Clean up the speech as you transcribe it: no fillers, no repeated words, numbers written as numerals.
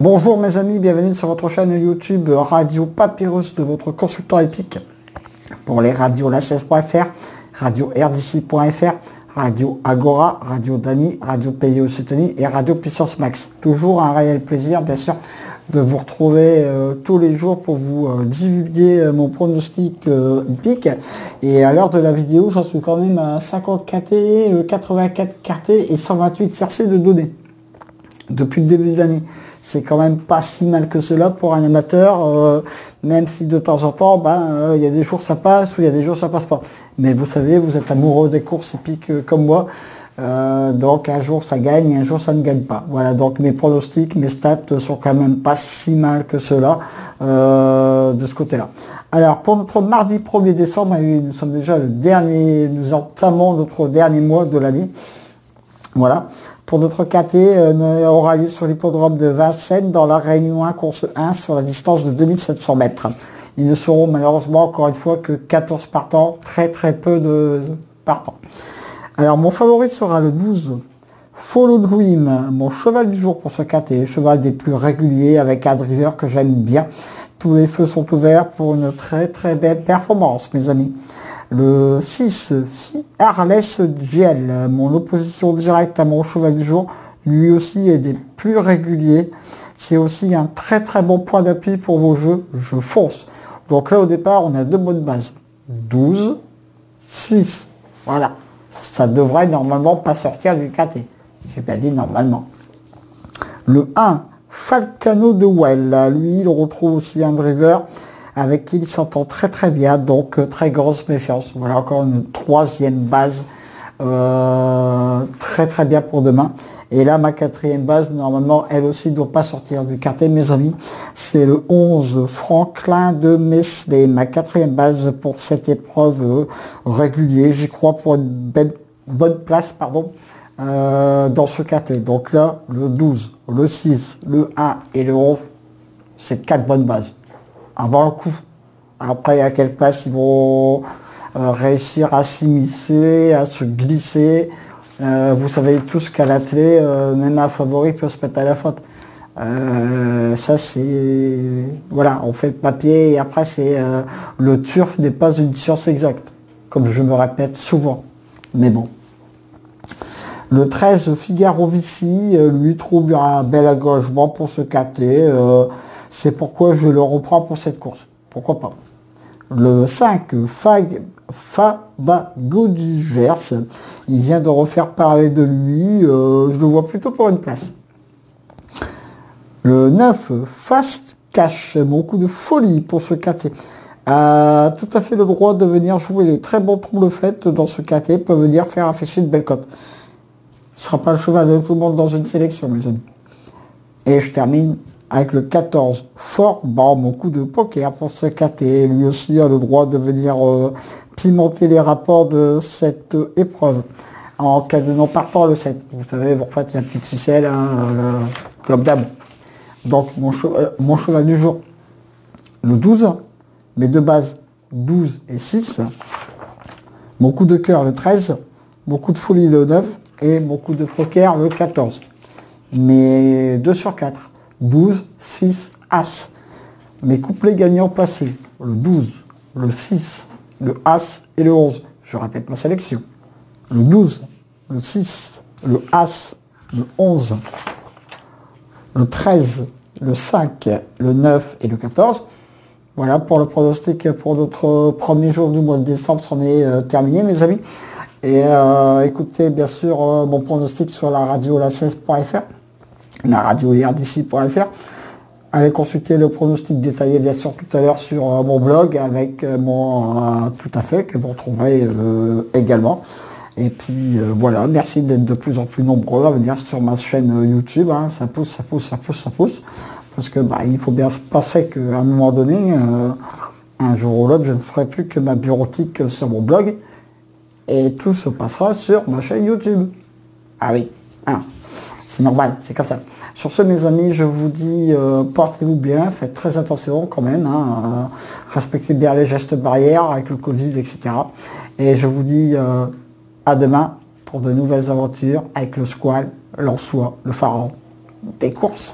Bonjour mes amis, bienvenue sur votre chaîne YouTube Radio Papyrus de votre consultant épique pour les radios la16.fr, radio rdc.fr, radio Agora, radio Dani, radio Pays Occitanie et radio Puissance Max. Toujours un réel plaisir bien sûr de vous retrouver tous les jours pour vous divulguer mon pronostic hippique. Et à l'heure de la vidéo, j'en suis quand même à 50 KT, 84 KT et 128 CRC de données depuis le début de l'année. C'est quand même pas si mal que cela pour un amateur, même si de temps en temps, il y a des jours ça passe ou il y a des jours ça passe pas. Mais vous savez, vous êtes amoureux des courses hippiques comme moi, donc un jour ça gagne et un jour ça ne gagne pas. Voilà, donc mes pronostics, mes stats sont quand même pas si mal que cela de ce côté-là. Alors pour notre mardi 1er décembre, nous sommes déjà nous entamons notre dernier mois de l'année. Voilà. Pour notre KT, aura lieu sur l'hippodrome de Vincennes dans la Réunion 1, course 1 sur la distance de 2700 mètres. Ils ne seront malheureusement encore une fois que 14 partants, très peu de partants. Alors mon favori sera le 12, Follow Dream, mon cheval du jour pour ce KT, cheval des plus réguliers avec un driver que j'aime bien. Tous les feux sont ouverts pour une très belle performance mes amis. Le 6, Fearless GL, mon opposition directe à mon cheval du jour, lui aussi est des plus réguliers. C'est aussi un très bon point d'appui pour vos jeux, je fonce. Donc là au départ on a deux bonnes bases, 12, 6, voilà. Ça devrait normalement pas sortir du KT, j'ai pas dit normalement. Le 1, Falcano de Well, lui il retrouve aussi un driver avec qui il s'entend très bien, donc très grosse méfiance. Voilà encore une troisième base très bien pour demain. Et là ma quatrième base, normalement elle aussi ne doit pas sortir du KT mes amis. C'est le 11 Franklin de Mesley, ma quatrième base pour cette épreuve régulier. J'y crois pour une bonne place dans ce KT. Donc là le 12, le 6, le 1 et le 11, c'est 4 bonnes bases. Avant le coup. Après, à quelle place ils vont réussir à s'immiscer, à se glisser. Vous savez tous qu'à l'athlé, même un favori peut se mettre à la faute. Ça c'est... Voilà, on fait le papier et après c'est... le turf n'est pas une science exacte. Comme je me répète souvent. Mais bon. Le 13, Figaro Vici, lui trouve un bel engagement pour ce KT. C'est pourquoi je le reprends pour cette course. Pourquoi pas. Le 5, Fabago du Gers. Il vient de refaire parler de lui. Je le vois plutôt pour une place. Le 9, Fast Cash. Mon coup de folie pour ce KT. A tout à fait le droit de venir jouer les très bons troubles faits dans ce KT. Peut venir faire afficher une belle cote. Ce ne sera pas le cheval de tout le monde dans une sélection, mes amis. Et je termine avec le 14, Fort Bas, mon coup de poker pour ce KT. Lui aussi a le droit de venir pimenter les rapports de cette épreuve. En cas de non partant, le 7. Vous savez, vous refaites la petite ficelle, comme d'hab. Donc, mon cheval du jour, le 12. Mes deux bases, 12 et 6. Mon coup de cœur, le 13. Mon coup de folie, le 9. Et mon coup de poker, le 14. Mes 2 sur 4. 12, 6, As. Mes couplets gagnants passés, le 12, le 6, le As et le 11. Je répète ma sélection. Le 12, le 6, le As, le 11, le 13, le 5, le 9 et le 14. Voilà pour le pronostic pour notre premier jour du mois de décembre. C'en est terminé mes amis. Et écoutez bien sûr mon pronostic sur la radio la16.fr. La radio rdc.fr. Allez consulter le pronostic détaillé bien sûr tout à l'heure sur mon blog avec mon tout à fait que vous retrouverez également. Et puis voilà, merci d'être de plus en plus nombreux à venir sur ma chaîne YouTube. Hein. Ça pousse. Parce que il faut bien se passer qu'à un moment donné, un jour ou l'autre, je ne ferai plus que ma bureautique sur mon blog. Et tout se passera sur ma chaîne YouTube. Ah oui, hein. C'est normal, c'est comme ça. Sur ce, mes amis, je vous dis, portez-vous bien, faites très attention quand même, hein, respectez bien les gestes barrières avec le Covid, etc. Et je vous dis à demain pour de nouvelles aventures avec le squal, l'ansois, le pharaon des courses.